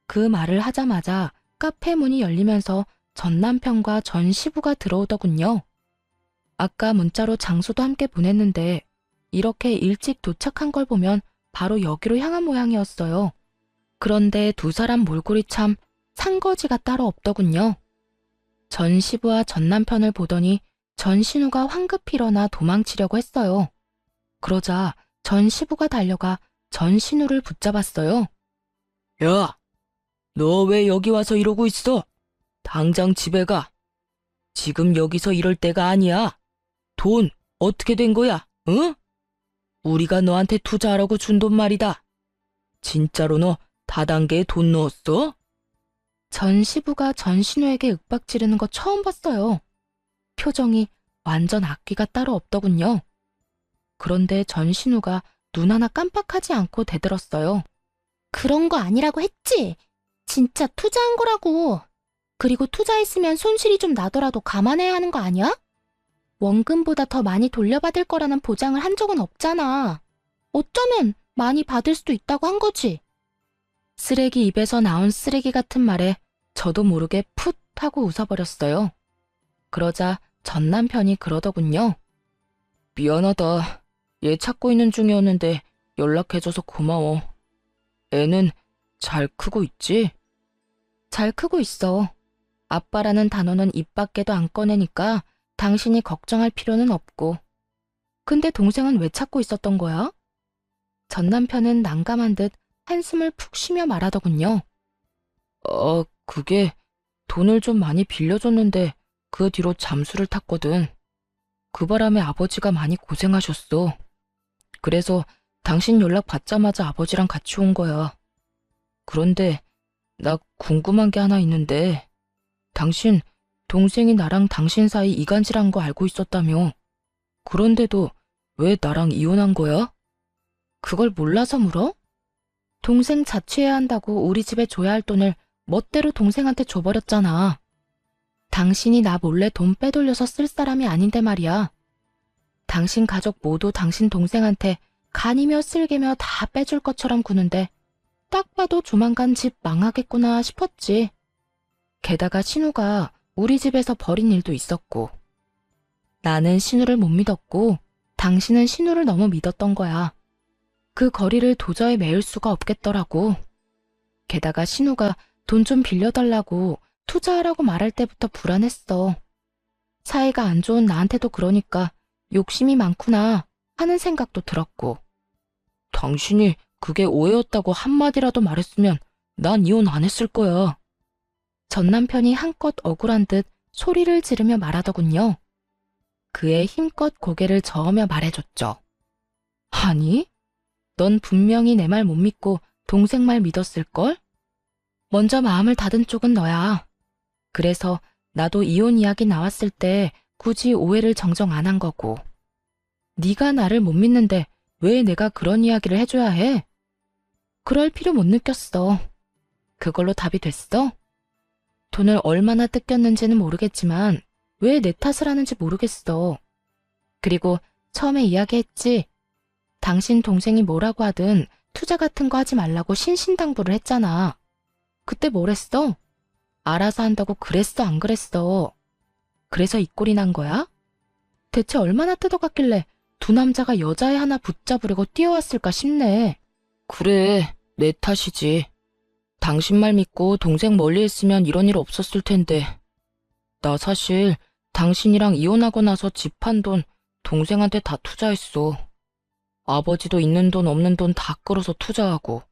그 말을 하자마자 카페 문이 열리면서 전 남편과 전 시부가 들어오더군요. 아까 문자로 장소도 함께 보냈는데 이렇게 일찍 도착한 걸 보면 바로 여기로 향한 모양이었어요. 그런데 두 사람 몰골이 참 산거지가 따로 없더군요. 전 시부와 전 남편을 보더니 전 신우가 황급히 일어나 도망치려고 했어요. 그러자 전 시부가 달려가 전 신우를 붙잡았어요. 야, 너 왜 여기 와서 이러고 있어? 당장 집에 가. 지금 여기서 이럴 때가 아니야. 돈 어떻게 된 거야? 응? 우리가 너한테 투자하라고 준 돈 말이다. 진짜로 너 다단계에 돈 넣었어? 전 시부가 전 신우에게 윽박 지르는 거 처음 봤어요. 표정이 완전 악귀가 따로 없더군요. 그런데 전 신우가 눈 하나 깜빡하지 않고 대들었어요. 그런 거 아니라고 했지? 진짜 투자한 거라고. 그리고 투자했으면 손실이 좀 나더라도 감안해야 하는 거 아니야? 원금보다 더 많이 돌려받을 거라는 보장을 한 적은 없잖아. 어쩌면 많이 받을 수도 있다고 한 거지. 쓰레기 입에서 나온 쓰레기 같은 말에 저도 모르게 풋 하고 웃어버렸어요. 그러자 전 남편이 그러더군요. 미안하다. 얘 찾고 있는 중이었는데 연락해줘서 고마워. 애는 잘 크고 있지? 잘 크고 있어. 아빠라는 단어는 입 밖에도 안 꺼내니까 당신이 걱정할 필요는 없고. 근데 동생은 왜 찾고 있었던 거야? 전 남편은 난감한 듯 한숨을 푹 쉬며 말하더군요. 그게 돈을 좀 많이 빌려줬는데 그 뒤로 잠수를 탔거든. 그 바람에 아버지가 많이 고생하셨어. 그래서 당신 연락 받자마자 아버지랑 같이 온 거야. 그런데 나 궁금한 게 하나 있는데 당신 동생이 나랑 당신 사이 이간질한 거 알고 있었다며. 그런데도 왜 나랑 이혼한 거야? 그걸 몰라서 물어? 동생 자취해야 한다고 우리 집에 줘야 할 돈을 멋대로 동생한테 줘버렸잖아. 당신이 나 몰래 돈 빼돌려서 쓸 사람이 아닌데 말이야. 당신 가족 모두 당신 동생한테 간이며 쓸개며 다 빼줄 것처럼 구는데 딱 봐도 조만간 집 망하겠구나 싶었지. 게다가 신우가 우리 집에서 벌인 일도 있었고. 나는 신우를 못 믿었고 당신은 신우를 너무 믿었던 거야. 그 거리를 도저히 메울 수가 없겠더라고. 게다가 신우가 돈 좀 빌려달라고 투자하라고 말할 때부터 불안했어. 사이가 안 좋은 나한테도 그러니까 욕심이 많구나 하는 생각도 들었고. 당신이 그게 오해였다고 한마디라도 말했으면 난 이혼 안 했을 거야. 전 남편이 한껏 억울한 듯 소리를 지르며 말하더군요. 그의 힘껏 고개를 저으며 말해줬죠. 아니, 넌 분명히 내 말 못 믿고 동생 말 믿었을걸? 먼저 마음을 닫은 쪽은 너야. 그래서 나도 이혼 이야기 나왔을 때 굳이 오해를 정정 안 한 거고. 네가 나를 못 믿는데 왜 내가 그런 이야기를 해줘야 해? 그럴 필요 못 느꼈어. 그걸로 답이 됐어? 돈을 얼마나 뜯겼는지는 모르겠지만 왜 내 탓을 하는지 모르겠어. 그리고 처음에 이야기했지. 당신 동생이 뭐라고 하든 투자 같은 거 하지 말라고 신신당부를 했잖아. 그때 뭘 했어? 알아서 한다고 그랬어, 안 그랬어? 그래서 이 꼴이 난 거야? 대체 얼마나 뜯어갔길래 두 남자가 여자애 하나 붙잡으려고 뛰어왔을까 싶네. 그래, 내 탓이지. 당신 말 믿고 동생 멀리 했으면 이런 일 없었을 텐데. 나 사실 당신이랑 이혼하고 나서 집 판 돈 동생한테 다 투자했어. 아버지도 있는 돈 없는 돈 다 끌어서 투자하고.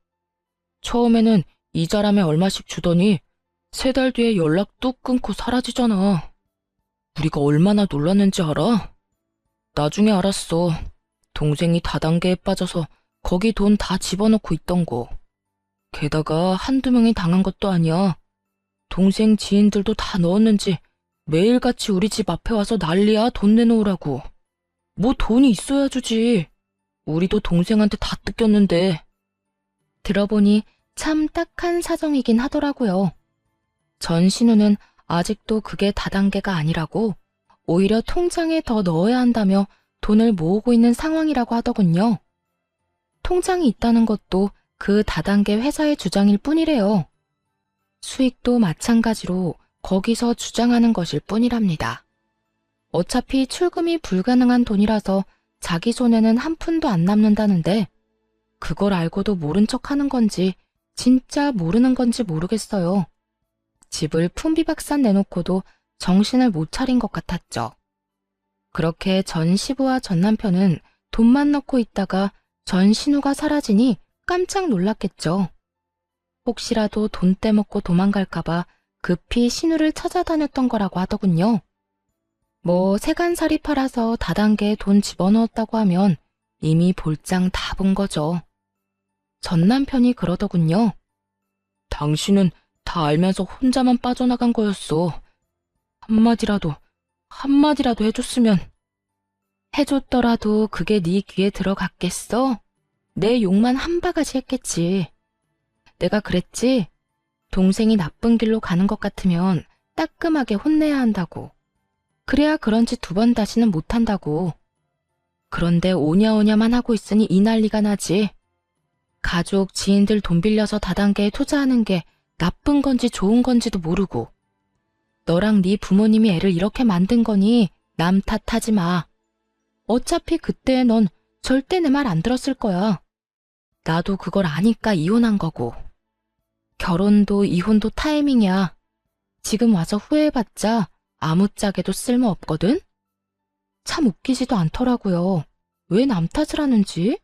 처음에는 이자람에 얼마씩 주더니 3달 뒤에 연락 뚝 끊고 사라지잖아. 우리가 얼마나 놀랐는지 알아? 나중에 알았어. 동생이 다단계에 빠져서 거기 돈 다 집어넣고 있던 거. 게다가 한두 명이 당한 것도 아니야. 동생 지인들도 다 넣었는지 매일같이 우리 집 앞에 와서 난리야. 돈 내놓으라고. 뭐 돈이 있어야 주지. 우리도 동생한테 다 뜯겼는데. 들어보니 참 딱한 사정이긴 하더라고요. 전신우는 아직도 그게 다단계가 아니라고 오히려 통장에 더 넣어야 한다며 돈을 모으고 있는 상황이라고 하더군요. 통장이 있다는 것도 그 다단계 회사의 주장일 뿐이래요. 수익도 마찬가지로 거기서 주장하는 것일 뿐이랍니다. 어차피 출금이 불가능한 돈이라서 자기 손에는 한 푼도 안 남는다는데 그걸 알고도 모른 척 하는 건지 진짜 모르는 건지 모르겠어요. 집을 풍비박산 내놓고도 정신을 못 차린 것 같았죠. 그렇게 전 시부와 전 남편은 돈만 넣고 있다가 전 신우가 사라지니 깜짝 놀랐겠죠. 혹시라도 돈 떼먹고 도망갈까봐 급히 신우를 찾아다녔던 거라고 하더군요. 뭐 세간살이 팔아서 다단계에 돈 집어넣었다고 하면 이미 볼장 다 본 거죠. 전 남편이 그러더군요. 당신은 다 알면서 혼자만 빠져나간 거였어. 한마디라도 해줬으면. 해줬더라도 그게 네 귀에 들어갔겠어? 내 욕만 한 바가지 했겠지. 내가 그랬지? 동생이 나쁜 길로 가는 것 같으면 따끔하게 혼내야 한다고. 그래야 그런 짓 2번 다시는 못한다고. 그런데 오냐오냐만 하고 있으니 이 난리가 나지. 가족, 지인들 돈 빌려서 다단계에 투자하는 게 나쁜 건지 좋은 건지도 모르고. 너랑 네 부모님이 애를 이렇게 만든 거니 남 탓하지 마. 어차피 그때 넌 절대 내 말 안 들었을 거야. 나도 그걸 아니까 이혼한 거고. 결혼도 이혼도 타이밍이야. 지금 와서 후회해봤자 아무짝에도 쓸모없거든? 참 웃기지도 않더라고요. 왜 남 탓을 하는지?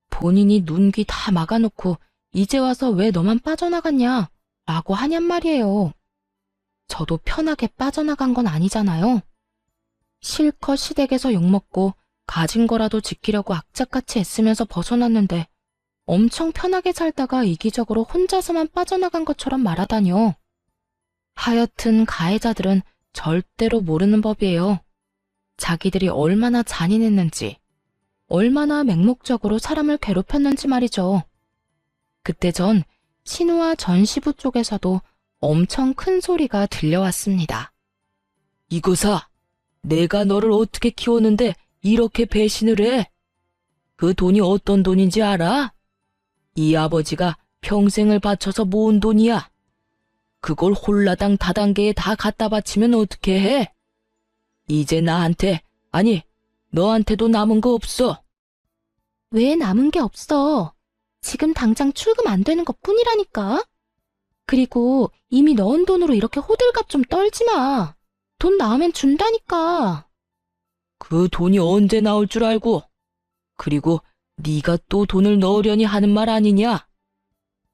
본인이 눈, 귀 다 막아놓고 이제 와서 왜 너만 빠져나갔냐? 라고 하냔 말이에요. 저도 편하게 빠져나간 건 아니잖아요. 실컷 시댁에서 욕먹고 가진 거라도 지키려고 악착같이 애쓰면서 벗어났는데 엄청 편하게 살다가 이기적으로 혼자서만 빠져나간 것처럼 말하다뇨. 하여튼 가해자들은 절대로 모르는 법이에요. 자기들이 얼마나 잔인했는지, 얼마나 맹목적으로 사람을 괴롭혔는지 말이죠. 그때 전 신우와 전 시부 쪽에서도 엄청 큰 소리가 들려왔습니다. 이거사, 내가 너를 어떻게 키웠는데 이렇게 배신을 해? 그 돈이 어떤 돈인지 알아? 이 아버지가 평생을 바쳐서 모은 돈이야. 그걸 홀라당 다단계에 다 갖다 바치면 어떻게 해? 이제 나한테, 아니, 너한테도 남은 거 없어. 왜 남은 게 없어? 지금 당장 출금 안 되는 것 뿐이라니까. 그리고 이미 넣은 돈으로 이렇게 호들갑 좀 떨지 마. 돈 나오면 준다니까. 그 돈이 언제 나올 줄 알고. 그리고 네가 또 돈을 넣으려니 하는 말 아니냐?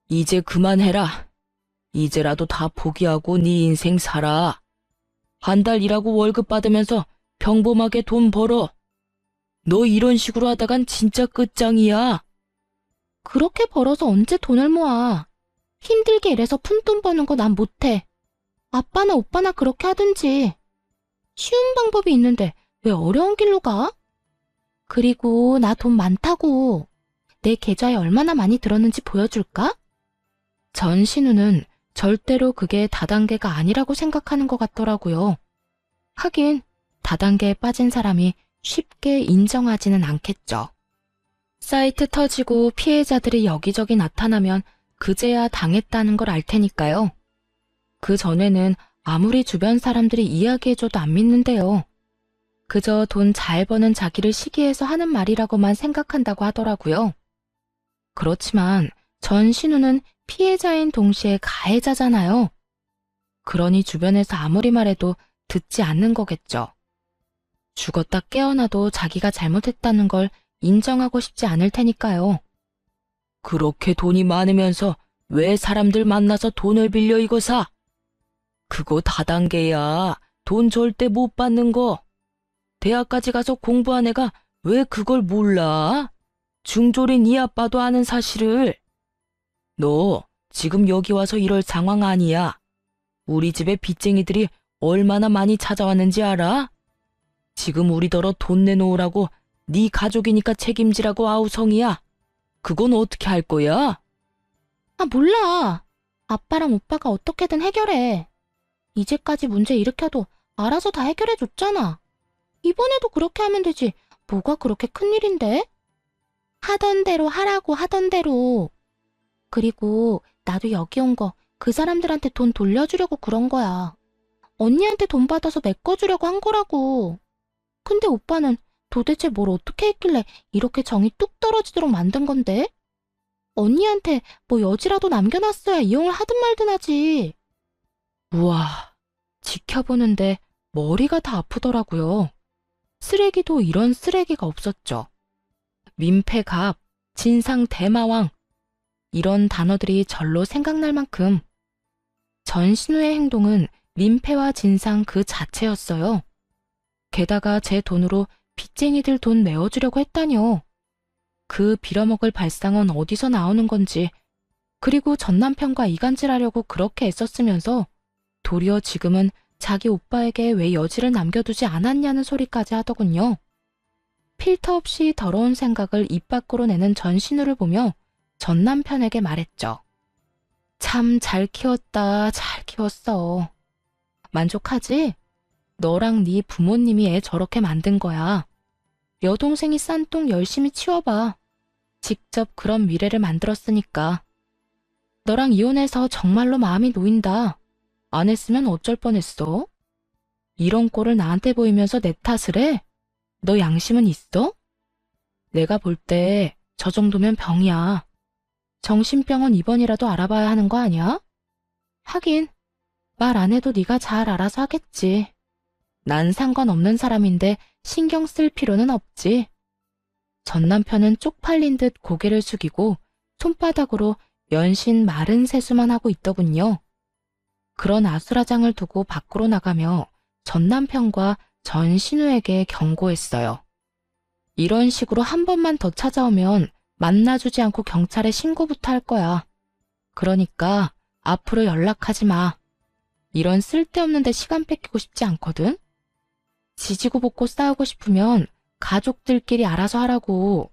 이제 그만해라. 이제라도 다 포기하고 네 인생 살아. 한 달 일하고 월급 받으면서 평범하게 돈 벌어. 너 이런 식으로 하다간 진짜 끝장이야. 그렇게 벌어서 언제 돈을 모아. 힘들게 일해서 푼돈 버는 거 난 못해. 아빠나 오빠나 그렇게 하든지. 쉬운 방법이 있는데 왜 어려운 길로 가? 그리고 나 돈 많다고. 내 계좌에 얼마나 많이 들었는지 보여줄까? 전신우는 절대로 그게 다단계가 아니라고 생각하는 것 같더라고요. 하긴 다단계에 빠진 사람이 쉽게 인정하지는 않겠죠. 사이트 터지고 피해자들이 여기저기 나타나면 그제야 당했다는 걸 알 테니까요. 그 전에는 아무리 주변 사람들이 이야기해줘도 안 믿는데요. 그저 돈 잘 버는 자기를 시기해서 하는 말이라고만 생각한다고 하더라고요. 그렇지만 전신우는 피해자인 동시에 가해자잖아요. 그러니 주변에서 아무리 말해도 듣지 않는 거겠죠. 죽었다 깨어나도 자기가 잘못했다는 걸 인정하고 싶지 않을 테니까요. 그렇게 돈이 많으면서 왜 사람들 만나서 돈을 빌려 이거 사? 그거 다단계야. 돈 절대 못 받는 거. 대학까지 가서 공부한 애가 왜 그걸 몰라? 중졸인 이 아빠도 아는 사실을. 너 지금 여기 와서 이럴 상황 아니야. 우리 집에 빚쟁이들이 얼마나 많이 찾아왔는지 알아? 지금 우리더러 돈 내놓으라고 네 가족이니까 책임지라고 아우성이야. 그건 어떻게 할 거야? 아, 몰라. 아빠랑 오빠가 어떻게든 해결해. 이제까지 문제 일으켜도 알아서 다 해결해줬잖아. 이번에도 그렇게 하면 되지. 뭐가 그렇게 큰일인데? 하던 대로 하라고 하던 대로. 그리고 나도 여기 온 거 그 사람들한테 돈 돌려주려고 그런 거야. 언니한테 돈 받아서 메꿔주려고 한 거라고. 근데 오빠는 도대체 뭘 어떻게 했길래 이렇게 정이 뚝 떨어지도록 만든 건데? 언니한테 뭐 여지라도 남겨놨어야 이용을 하든 말든 하지. 우와, 지켜보는데 머리가 다 아프더라고요. 쓰레기도 이런 쓰레기가 없었죠. 민폐갑, 진상 대마왕, 이런 단어들이 절로 생각날 만큼 전신우의 행동은 민폐와 진상 그 자체였어요. 게다가 제 돈으로 빚쟁이들 돈 메워주려고 했다니요. 그 빌어먹을 발상은 어디서 나오는 건지, 그리고 전 남편과 이간질하려고 그렇게 애썼으면서 도리어 지금은 자기 오빠에게 왜 여지를 남겨두지 않았냐는 소리까지 하더군요. 필터 없이 더러운 생각을 입 밖으로 내는 전신우를 보며 전 남편에게 말했죠. 참 잘 키웠다, 잘 키웠어. 만족하지? 너랑 네 부모님이 애 저렇게 만든 거야. 여동생이 싼 똥 열심히 치워봐. 직접 그런 미래를 만들었으니까. 너랑 이혼해서 정말로 마음이 놓인다. 안 했으면 어쩔 뻔했어? 이런 꼴을 나한테 보이면서 내 탓을 해? 너 양심은 있어? 내가 볼 때 저 정도면 병이야. 정신병원 입원이라도 알아봐야 하는 거 아니야? 하긴 말 안 해도 네가 잘 알아서 하겠지. 난 상관없는 사람인데 신경 쓸 필요는 없지. 전 남편은 쪽팔린 듯 고개를 숙이고 손바닥으로 연신 마른 세수만 하고 있더군요. 그런 아수라장을 두고 밖으로 나가며 전 남편과 전 신우에게 경고했어요. 이런 식으로 한 번만 더 찾아오면 만나주지 않고 경찰에 신고부터 할 거야. 그러니까 앞으로 연락하지 마. 이런 쓸데없는 데 시간 뺏기고 싶지 않거든. 지지고 볶고 싸우고 싶으면 가족들끼리 알아서 하라고.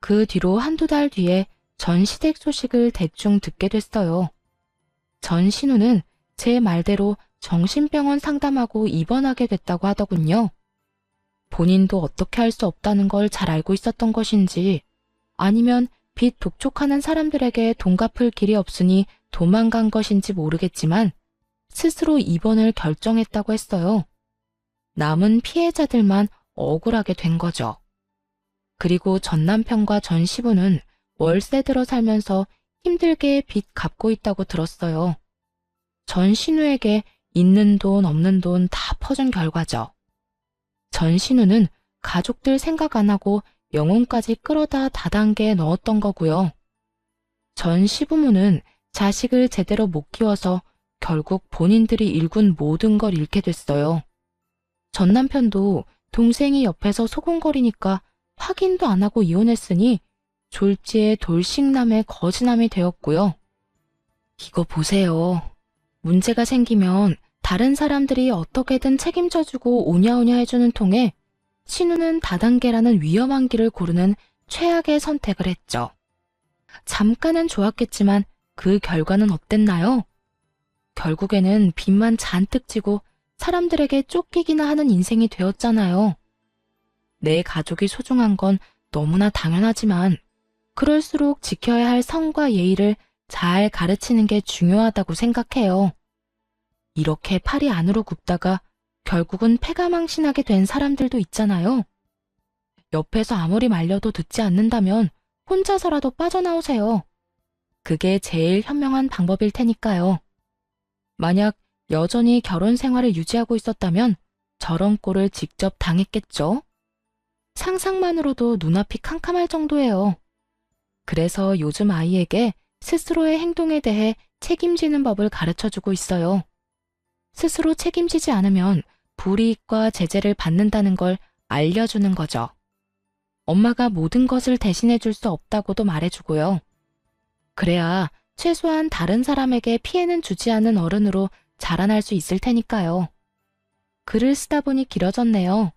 그 뒤로 한두 달 뒤에 전 시댁 소식을 대충 듣게 됐어요. 전 신우는 제 말대로 정신병원 상담하고 입원하게 됐다고 하더군요. 본인도 어떻게 할 수 없다는 걸 잘 알고 있었던 것인지, 아니면 빚 독촉하는 사람들에게 돈 갚을 길이 없으니 도망간 것인지 모르겠지만 스스로 입원을 결정했다고 했어요. 남은 피해자들만 억울하게 된 거죠. 그리고 전 남편과 전 시부는 월세 들어 살면서 힘들게 빚 갚고 있다고 들었어요. 전 신우에게 있는 돈 없는 돈 다 퍼준 결과죠. 전 신우는 가족들 생각 안 하고 영혼까지 끌어다 다단계에 넣었던 거고요. 전 시부모는 자식을 제대로 못 키워서 결국 본인들이 일군 모든 걸 잃게 됐어요. 전 남편도 동생이 옆에서 소곤거리니까 확인도 안 하고 이혼했으니 졸지에 돌싱남의 거지남이 되었고요. 이거 보세요. 문제가 생기면 다른 사람들이 어떻게든 책임져주고 오냐오냐 해주는 통에 신우는 다단계라는 위험한 길을 고르는 최악의 선택을 했죠. 잠깐은 좋았겠지만 그 결과는 어땠나요? 결국에는 빚만 잔뜩 지고 사람들에게 쫓기기나 하는 인생이 되었잖아요. 내 가족이 소중한 건 너무나 당연하지만 그럴수록 지켜야 할 성과 예의를 잘 가르치는 게 중요하다고 생각해요. 이렇게 팔이 안으로 굽다가 결국은 패가망신하게 된 사람들도 있잖아요. 옆에서 아무리 말려도 듣지 않는다면 혼자서라도 빠져나오세요. 그게 제일 현명한 방법일 테니까요. 만약 여전히 결혼 생활을 유지하고 있었다면 저런 꼴을 직접 당했겠죠? 상상만으로도 눈앞이 캄캄할 정도예요. 그래서 요즘 아이에게 스스로의 행동에 대해 책임지는 법을 가르쳐주고 있어요. 스스로 책임지지 않으면 불이익과 제재를 받는다는 걸 알려주는 거죠. 엄마가 모든 것을 대신해 줄 수 없다고도 말해주고요. 그래야 최소한 다른 사람에게 피해는 주지 않는 어른으로 자라날 수 있을 테니까요. 글을 쓰다 보니 길어졌네요.